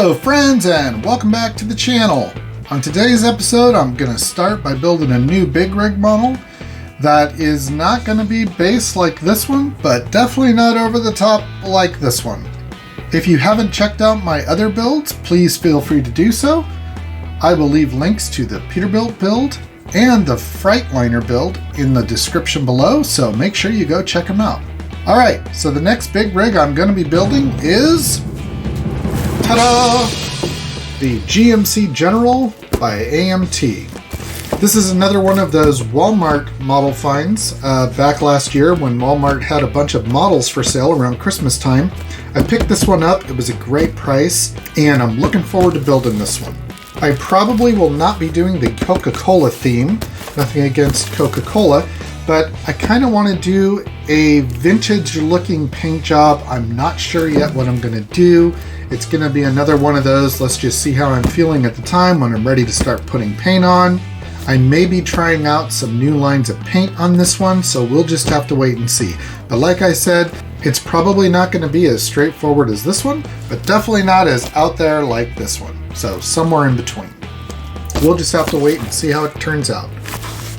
Hello friends, and welcome back to the channel. On today's episode I'm going to start by building a new big rig model that is not going to be based like this one, but definitely not over the top like this one. If you haven't checked out my other builds, please feel free to do so. I will leave links to the Peterbilt build and the Freightliner build in the description below, so make sure you go check them out. Alright, so the next big rig I'm going to be building is, ta-da! The GMC General by AMT. This is another one of those Walmart model finds back last year when Walmart had a bunch of models for sale around Christmas time. I picked this one up, it was a great price, and I'm looking forward to building this one. I probably will not be doing the Coca-Cola theme, nothing against Coca-Cola, but I kind of want to do a vintage looking paint job. I'm not sure yet what I'm going to do. It's going to be another one of those, let's just see how I'm feeling at the time when I'm ready to start putting paint on. I may be trying out some new lines of paint on this one, so we'll just have to wait and see. But like I said, it's probably not going to be as straightforward as this one, but definitely not as out there like this one. So somewhere in between. We'll just have to wait and see how it turns out.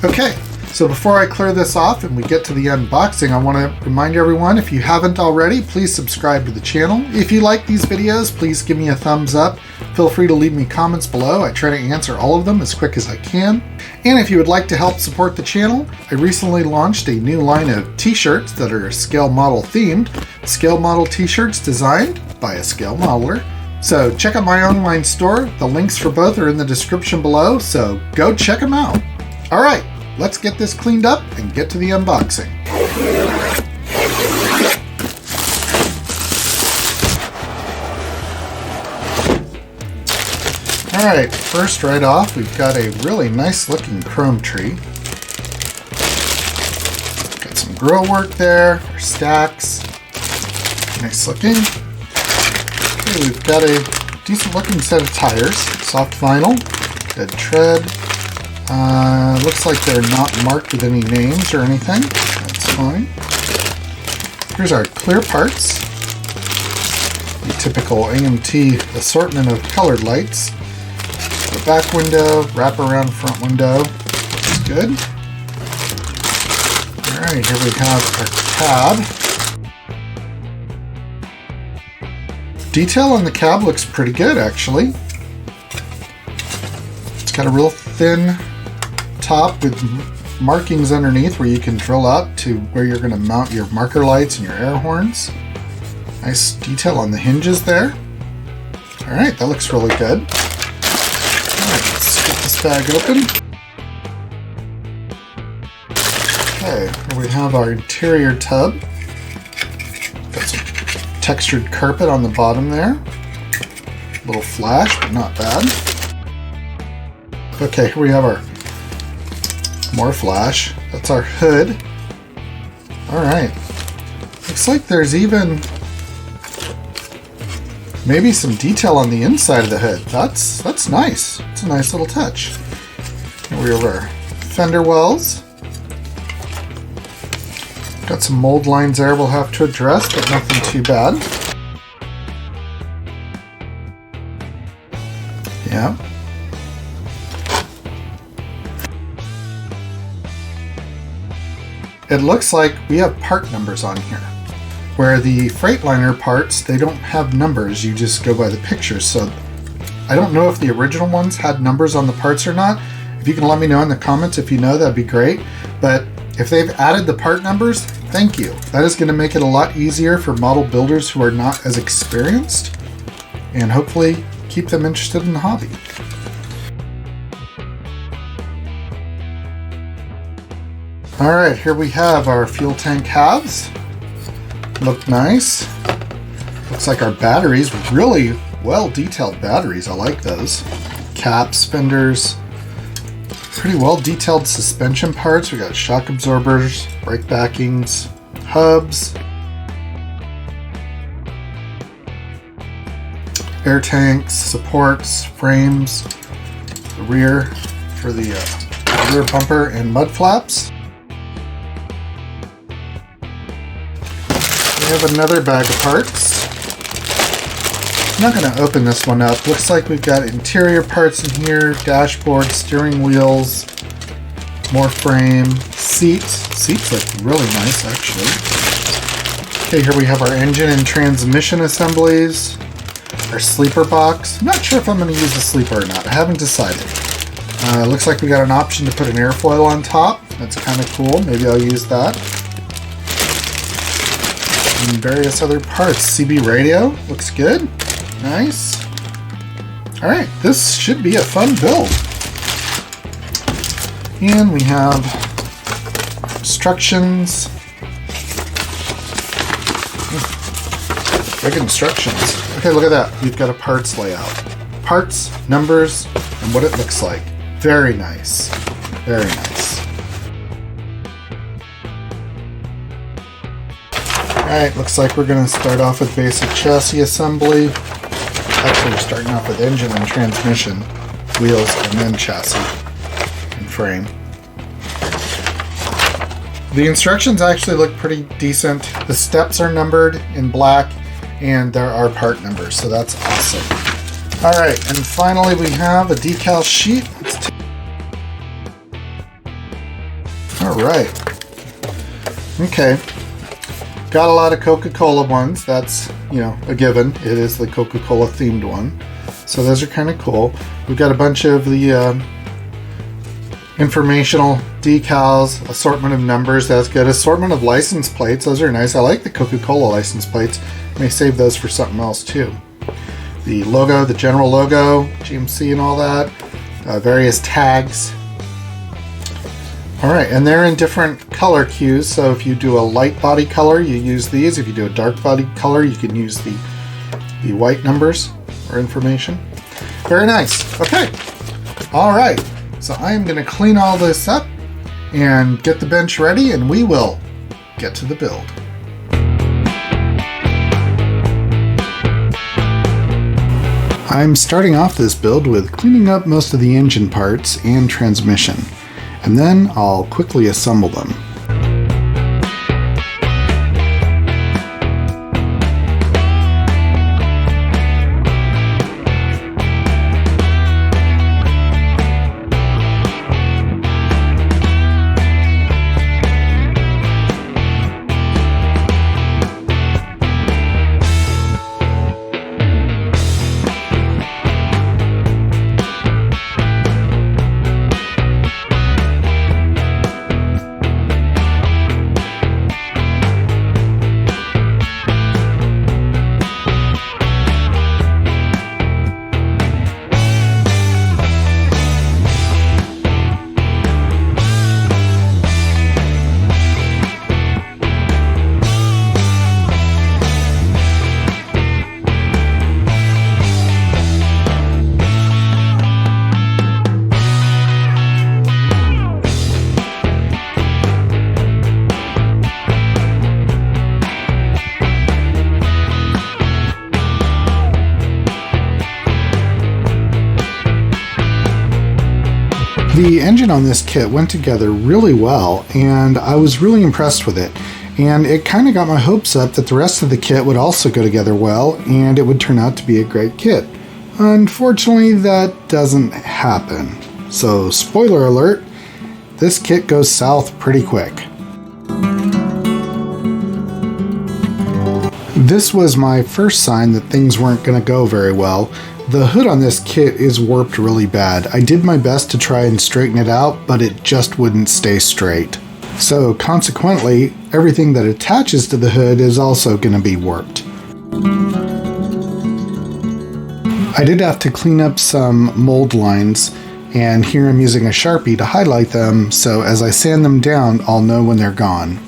Okay. So before I clear this off and we get to the unboxing, I want to remind everyone, if you haven't already, please subscribe to the channel. If you like these videos, please give me a thumbs up. Feel free to leave me comments below. I try to answer all of them as quick as I can. And if you would like to help support the channel, I recently launched a new line of t-shirts that are scale model themed. Scale model t-shirts designed by a scale modeler. So check out my online store. The links for both are in the description below, so go check them out. All right. Let's get this cleaned up and get to the unboxing. Alright, first right off we've got a really nice looking chrome tree. Got some grill work there, or stacks. Nice looking. Okay, we've got a decent looking set of tires, soft vinyl, good tread. Looks like they're not marked with any names or anything. That's fine. Here's our clear parts. The typical AMT assortment of colored lights. The back window, wraparound front window. Looks good. Alright, here we have our cab. Detail on the cab looks pretty good, actually. It's got a real thin top with markings underneath where you can drill up to where you're going to mount your marker lights and your air horns. Nice detail on the hinges there. Alright, that looks really good. Alright, let's get this bag open. Okay, here we have our interior tub. Got some textured carpet on the bottom there. A little flash, but not bad. Okay, here we have our more flash. That's our hood. Alright. Looks like there's even maybe some detail on the inside of the hood. That's nice. It's a nice little touch. Here we have our fender wells. Got some mold lines there we'll have to address, but nothing too bad. Yeah. It looks like we have part numbers on here. Where the Freightliner parts, they don't have numbers, you just go by the pictures. So I don't know if the original ones had numbers on the parts or not. If you can let me know in the comments if you know, that'd be great. But if they've added the part numbers, thank you. That is going to make it a lot easier for model builders who are not as experienced, and hopefully keep them interested in the hobby. Alright, here we have our fuel tank halves. Look nice. Looks like our batteries, really well detailed batteries. I like those. Caps, fenders, pretty well detailed suspension parts. We got shock absorbers, brake backings, hubs, air tanks, supports, frames, the rear for the rear bumper and mud flaps. We have another bag of parts. I'm not going to open this one up. Looks like we've got interior parts in here, dashboard, steering wheels, more frame, seats. Seats look really nice, actually. Okay, here we have our engine and transmission assemblies, our sleeper box. I'm not sure if I'm going to use a sleeper or not. I haven't decided. Looks like we got an option to put an airfoil on top. That's kind of cool. Maybe I'll use that. And various other parts. CB radio. Looks good. Nice. Alright, this should be a fun build. And we have instructions. Big instructions. Okay, look at that. We've got a parts layout. Parts, numbers, and what it looks like. Very nice. Very nice. Alright, looks like we're going to start off with basic chassis assembly. Actually, we're starting off with engine and transmission, wheels, and then chassis and frame. The instructions actually look pretty decent. The steps are numbered in black, and there are part numbers, so that's awesome. Alright, and finally we have a decal sheet. Alright. Okay. Got a lot of Coca-Cola ones. That's, you know, a given. It is the Coca-Cola themed one. So those are kind of cool. We've got a bunch of the informational decals, assortment of numbers. That's good. Assortment of license plates. Those are nice. I like the Coca-Cola license plates. May save those for something else too. The logo, the General logo, GMC and all that. Various tags. Alright, and they're in different color cues, so if you do a light body color, you use these. If you do a dark body color, you can use the white numbers or information. Very nice. Okay. Alright, so I am going to clean all this up and get the bench ready, and we will get to the build. I'm starting off this build with cleaning up most of the engine parts and transmission, and then I'll quickly assemble them. The engine on this kit went together really well, and I was really impressed with it. And it kind of got my hopes up that the rest of the kit would also go together well, and it would turn out to be a great kit. Unfortunately, that doesn't happen. So, spoiler alert, this kit goes south pretty quick. This was my first sign that things weren't going to go very well. The hood on this kit is warped really bad. I did my best to try and straighten it out, but it just wouldn't stay straight. So consequently, everything that attaches to the hood is also going to be warped. I did have to clean up some mold lines, and here I'm using a Sharpie to highlight them, so as I sand them down, I'll know when they're gone.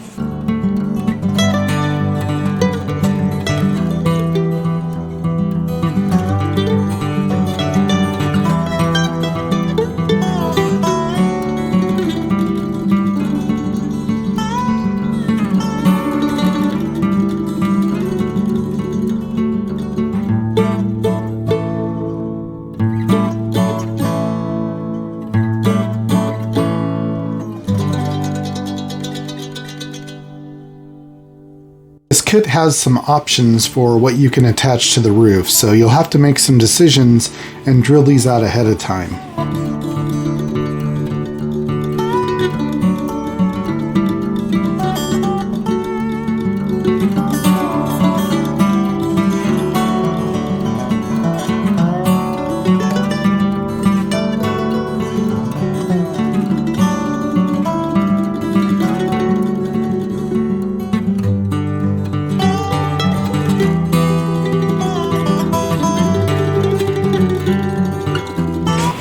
kit has some options for what you can attach to the roof, so you'll have to make some decisions and drill these out ahead of time.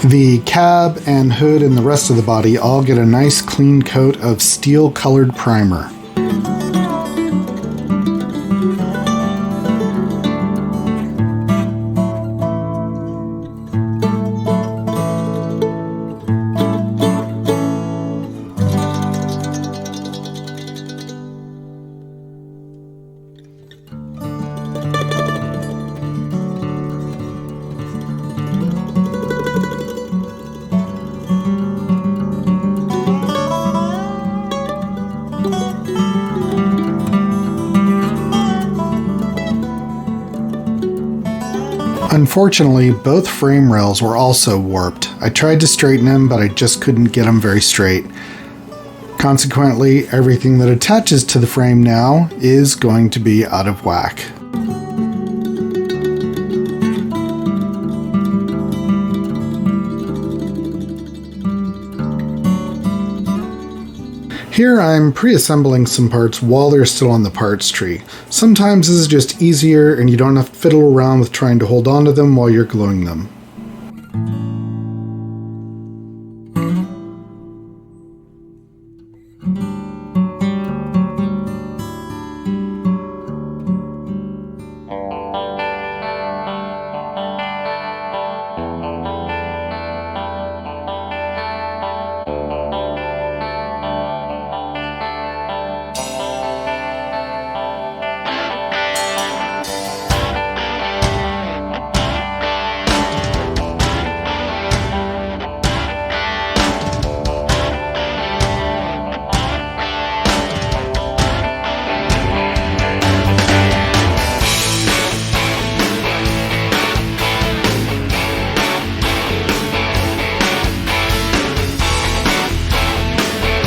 The cab and hood and the rest of the body all get a nice clean coat of steel colored primer. Unfortunately, both frame rails were also warped. I tried to straighten them, but I just couldn't get them very straight. Consequently, everything that attaches to the frame now is going to be out of whack. Here I'm pre-assembling some parts while they're still on the parts tree. Sometimes this is just easier and you don't have to fiddle around with trying to hold on to them while you're gluing them.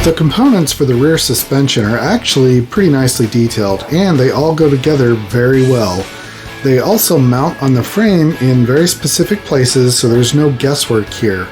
The components for the rear suspension are actually pretty nicely detailed, and they all go together very well. They also mount on the frame in very specific places, so there's no guesswork here.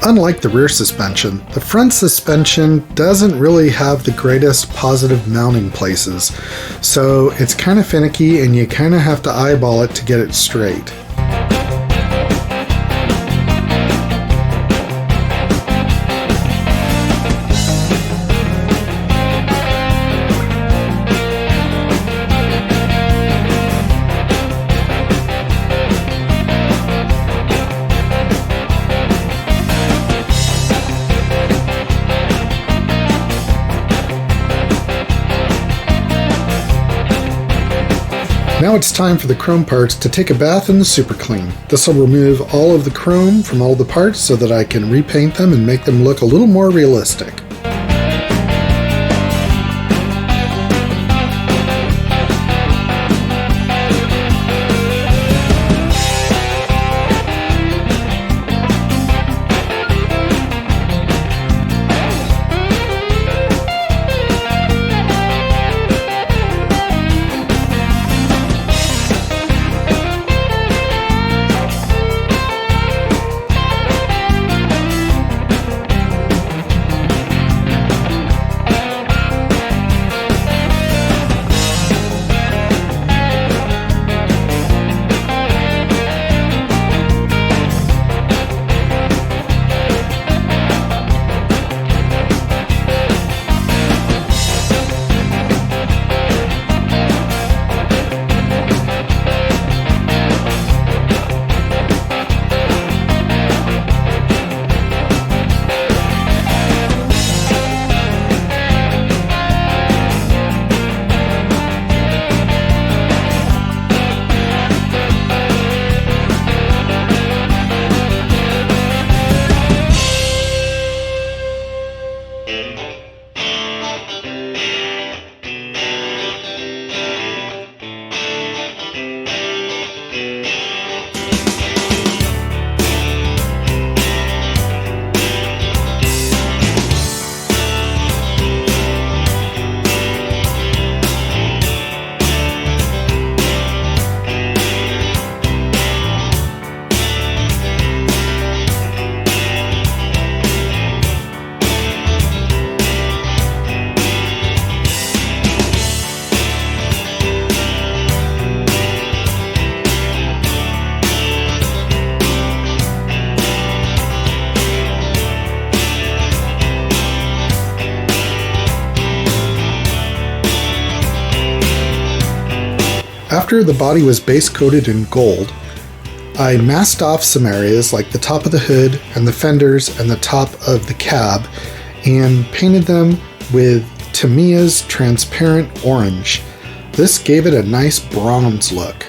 Unlike the rear suspension, the front suspension doesn't really have the greatest positive mounting places, so it's kind of finicky and you kind of have to eyeball it to get it straight. Now it's time for the chrome parts to take a bath in the super clean. This will remove all of the chrome from all the parts so that I can repaint them and make them look a little more realistic. After the body was base coated in gold, I masked off some areas like the top of the hood and the fenders and the top of the cab and painted them with Tamiya's transparent orange. This gave it a nice bronze look.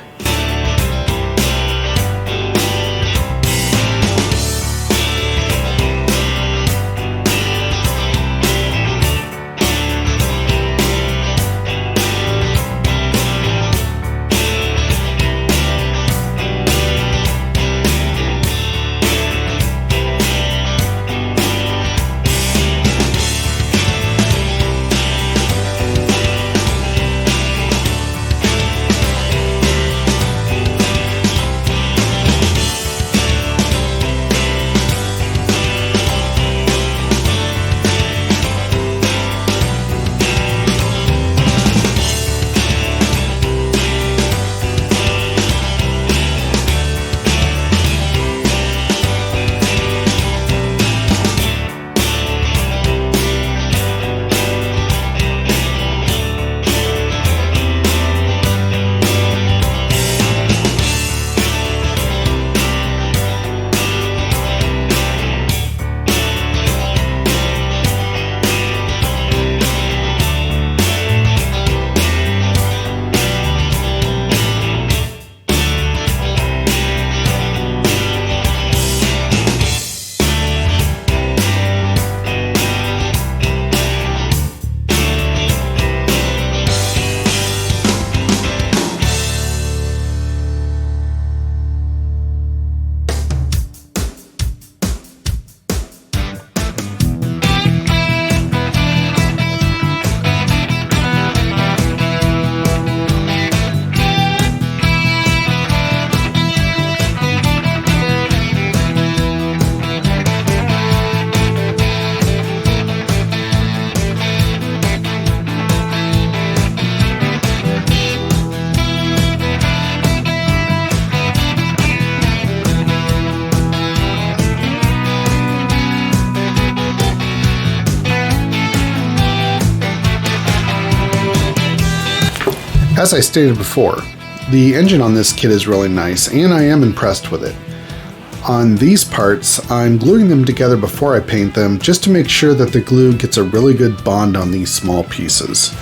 As I stated before, the engine on this kit is really nice, and I am impressed with it. On these parts, I'm gluing them together before I paint them, just to make sure that the glue gets a really good bond on these small pieces.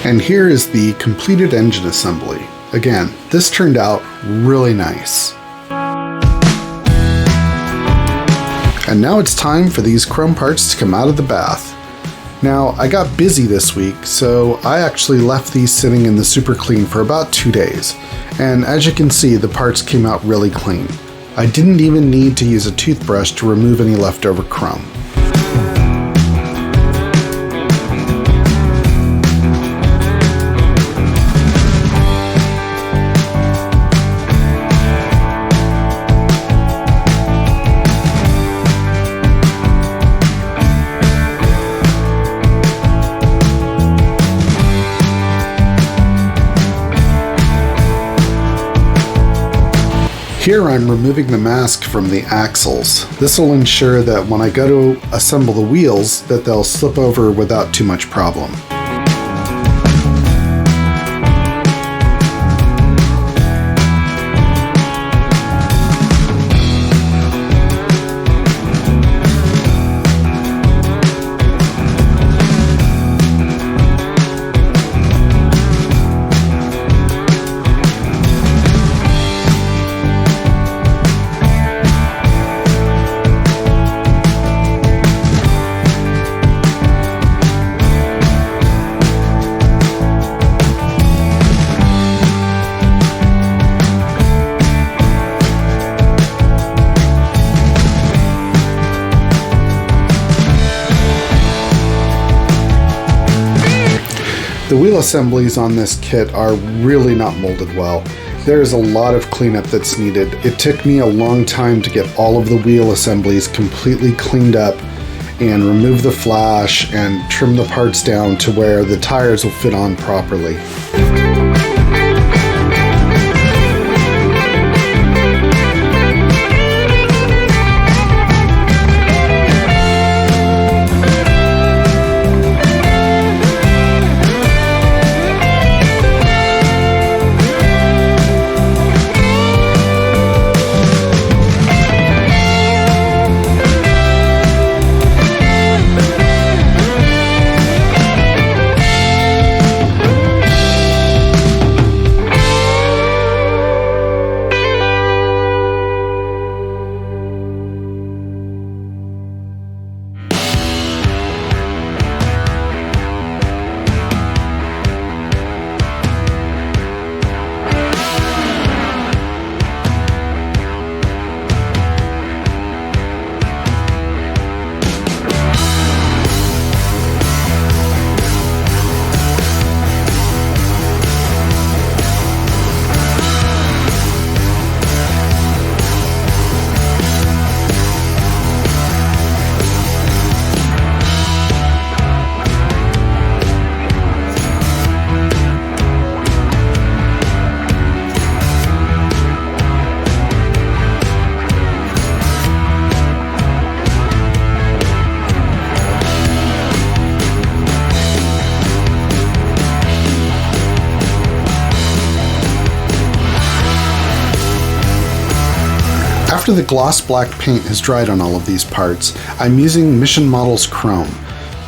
And here is the completed engine assembly. Again, this turned out really nice. And now it's time for these chrome parts to come out of the bath. Now, I got busy this week, so I actually left these sitting in the super clean for about 2 days. And as you can see, the parts came out really clean. I didn't even need to use a toothbrush to remove any leftover chrome. Here I'm removing the mask from the axles. This will ensure that when I go to assemble the wheels, that they'll slip over without too much problem. The wheel assemblies on this kit are really not molded well. There is a lot of cleanup that's needed. It took me a long time to get all of the wheel assemblies completely cleaned up and remove the flash and trim the parts down to where the tires will fit on properly. After the gloss black paint has dried on all of these parts, I'm using Mission Models Chrome.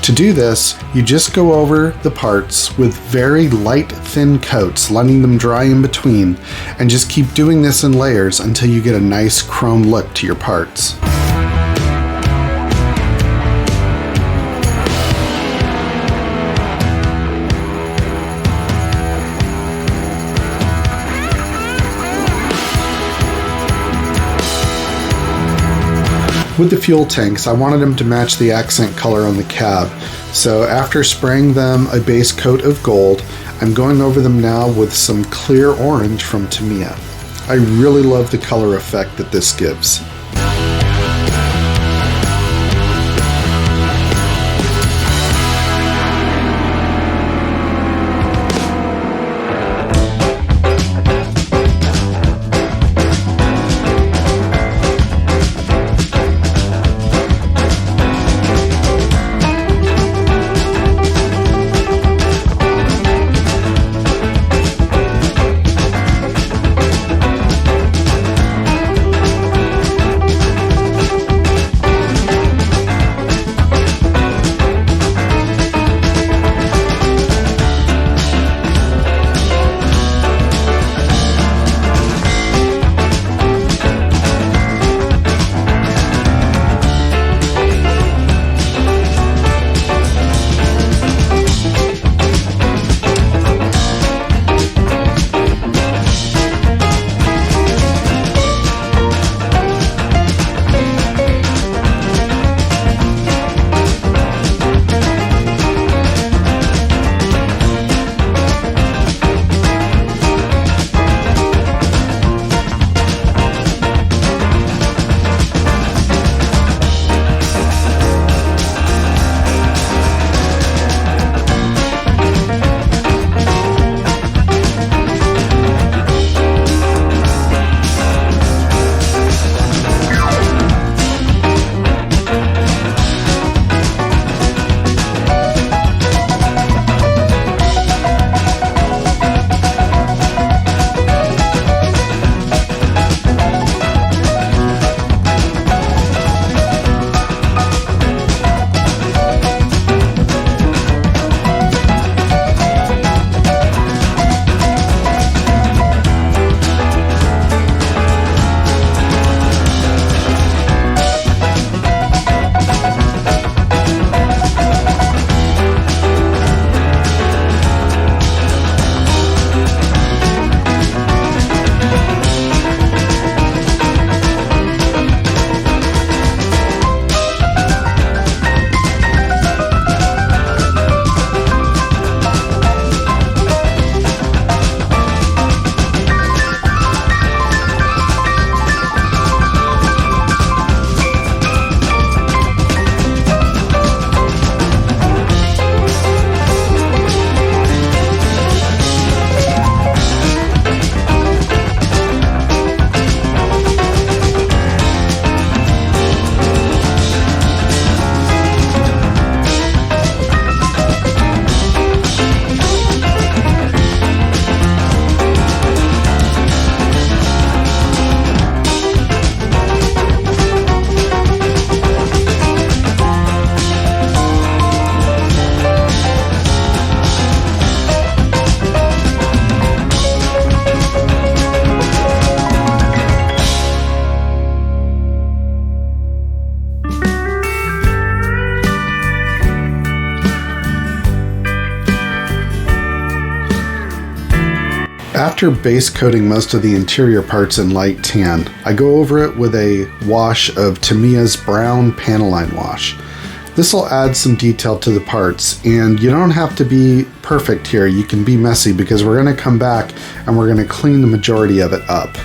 To do this, you just go over the parts with very light, thin coats, letting them dry in between, and just keep doing this in layers until you get a nice chrome look to your parts. With the fuel tanks, I wanted them to match the accent color on the cab, so after spraying them a base coat of gold, I'm going over them now with some clear orange from Tamiya. I really love the color effect that this gives. After base coating most of the interior parts in light tan, I go over it with a wash of Tamiya's brown Panaline wash. This will add some detail to the parts, and you don't have to be perfect here. You can be messy because we're going to come back and we're going to clean the majority of it up.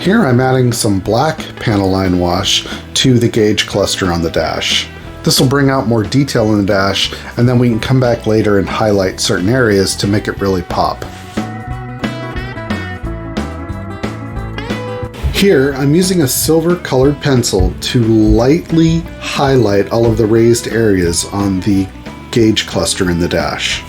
Here I'm adding some black panel line wash to the gauge cluster on the dash. This will bring out more detail in the dash, and then we can come back later and highlight certain areas to make it really pop. Here, I'm using a silver colored pencil to lightly highlight all of the raised areas on the gauge cluster in the dash.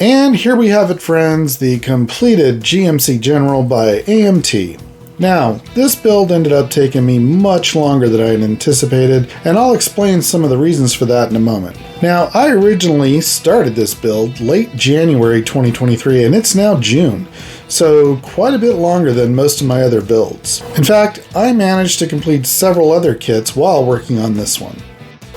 And here we have it, friends, the completed GMC General by AMT. Now, this build ended up taking me much longer than I had anticipated, and I'll explain some of the reasons for that in a moment. Now, I originally started this build late January 2023, and it's now June, so quite a bit longer than most of my other builds. In fact, I managed to complete several other kits while working on this one.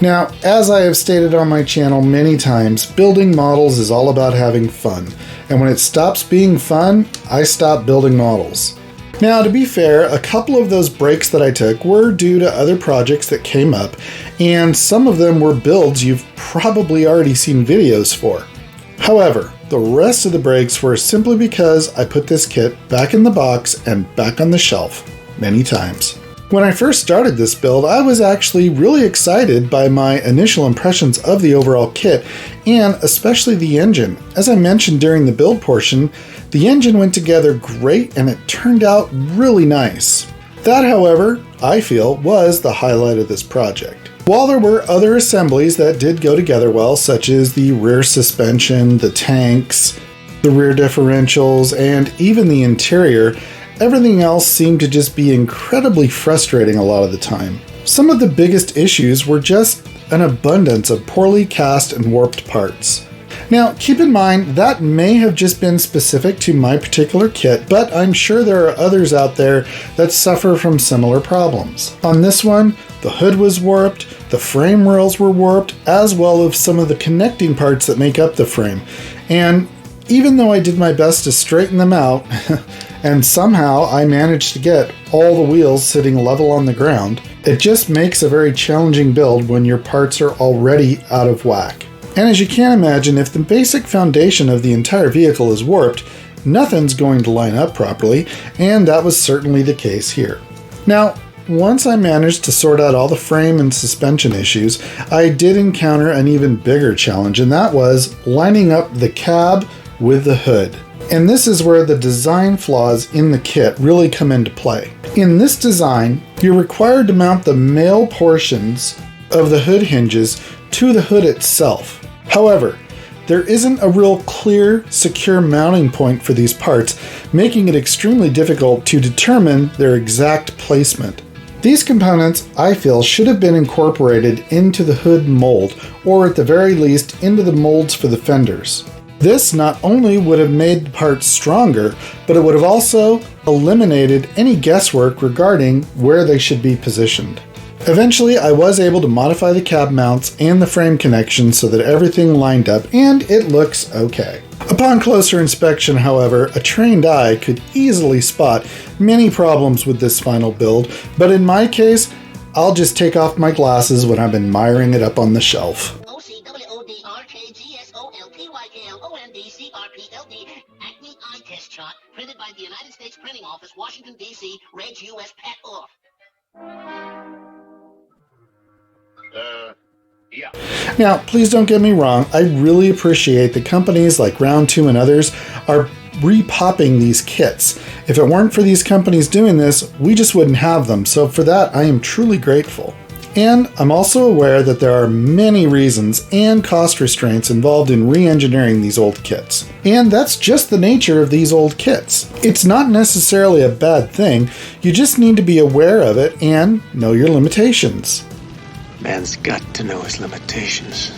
Now, as I have stated on my channel many times, building models is all about having fun, and when it stops being fun, I stop building models. Now, to be fair, a couple of those breaks that I took were due to other projects that came up, and some of them were builds you've probably already seen videos for. However, the rest of the breaks were simply because I put this kit back in the box and back on the shelf many times. When I first started this build, I was actually really excited by my initial impressions of the overall kit, and especially the engine. As I mentioned during the build portion, the engine went together great and it turned out really nice. That, however, I feel was the highlight of this project. While there were other assemblies that did go together well, such as the rear suspension, the tanks, the rear differentials, and even the interior, everything else seemed to just be incredibly frustrating a lot of the time. Some of the biggest issues were just an abundance of poorly cast and warped parts. Now, keep in mind, that may have just been specific to my particular kit, but I'm sure there are others out there that suffer from similar problems. On this one, the hood was warped, the frame rails were warped, as well as some of the connecting parts that make up the frame. And even though I did my best to straighten them out, and somehow I managed to get all the wheels sitting level on the ground, it just makes a very challenging build when your parts are already out of whack. And as you can imagine, if the basic foundation of the entire vehicle is warped, nothing's going to line up properly, and that was certainly the case here. Now, once I managed to sort out all the frame and suspension issues, I did encounter an even bigger challenge, and that was lining up the cab with the hood. And this is where the design flaws in the kit really come into play. In this design, you're required to mount the male portions of the hood hinges to the hood itself. However, there isn't a real clear, secure mounting point for these parts, making it extremely difficult to determine their exact placement. These components, I feel, should have been incorporated into the hood mold, or at the very least, into the molds for the fenders. This not only would have made the parts stronger, but it would have also eliminated any guesswork regarding where they should be positioned. Eventually, I was able to modify the cab mounts and the frame connections so that everything lined up, and it looks okay. Upon closer inspection, however, a trained eye could easily spot many problems with this final build, but in my case, I'll just take off my glasses when I'm admiring it up on the shelf. Acme Eye Test Chart, printed by the United States Printing Office, Washington, D.C., Reg U.S. Pat Off. Yeah. Now, please don't get me wrong, I really appreciate that companies like Round 2 and others are repopping these kits. If it weren't for these companies doing this, we just wouldn't have them, so for that I am truly grateful. And I'm also aware that there are many reasons and cost restraints involved in re-engineering these old kits. And that's just the nature of these old kits. It's not necessarily a bad thing, you just need to be aware of it and know your limitations. Man's got to know his limitations.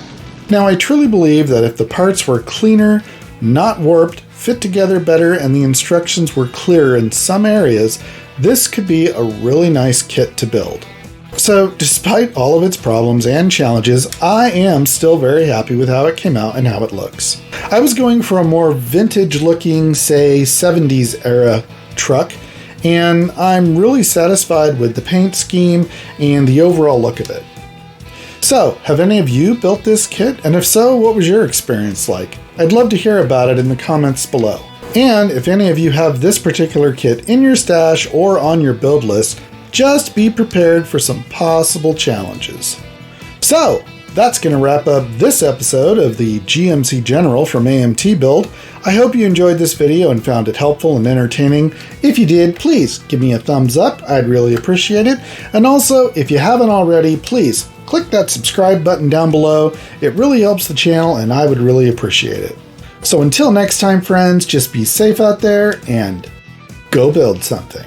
Now, I truly believe that if the parts were cleaner, not warped, fit together better, and the instructions were clearer in some areas, this could be a really nice kit to build. So, despite all of its problems and challenges, I am still very happy with how it came out and how it looks. I was going for a more vintage-looking, say, 70s era truck, and I'm really satisfied with the paint scheme and the overall look of it. So, have any of you built this kit? And if so, what was your experience like? I'd love to hear about it in the comments below. And if any of you have this particular kit in your stash or on your build list, just be prepared for some possible challenges. So, that's going to wrap up this episode of the GMC General from AMT Build. I hope you enjoyed this video and found it helpful and entertaining. If you did, please give me a thumbs up. I'd really appreciate it. And also, if you haven't already, please click that subscribe button down below. It really helps the channel and I would really appreciate it. So until next time, friends, just be safe out there and go build something.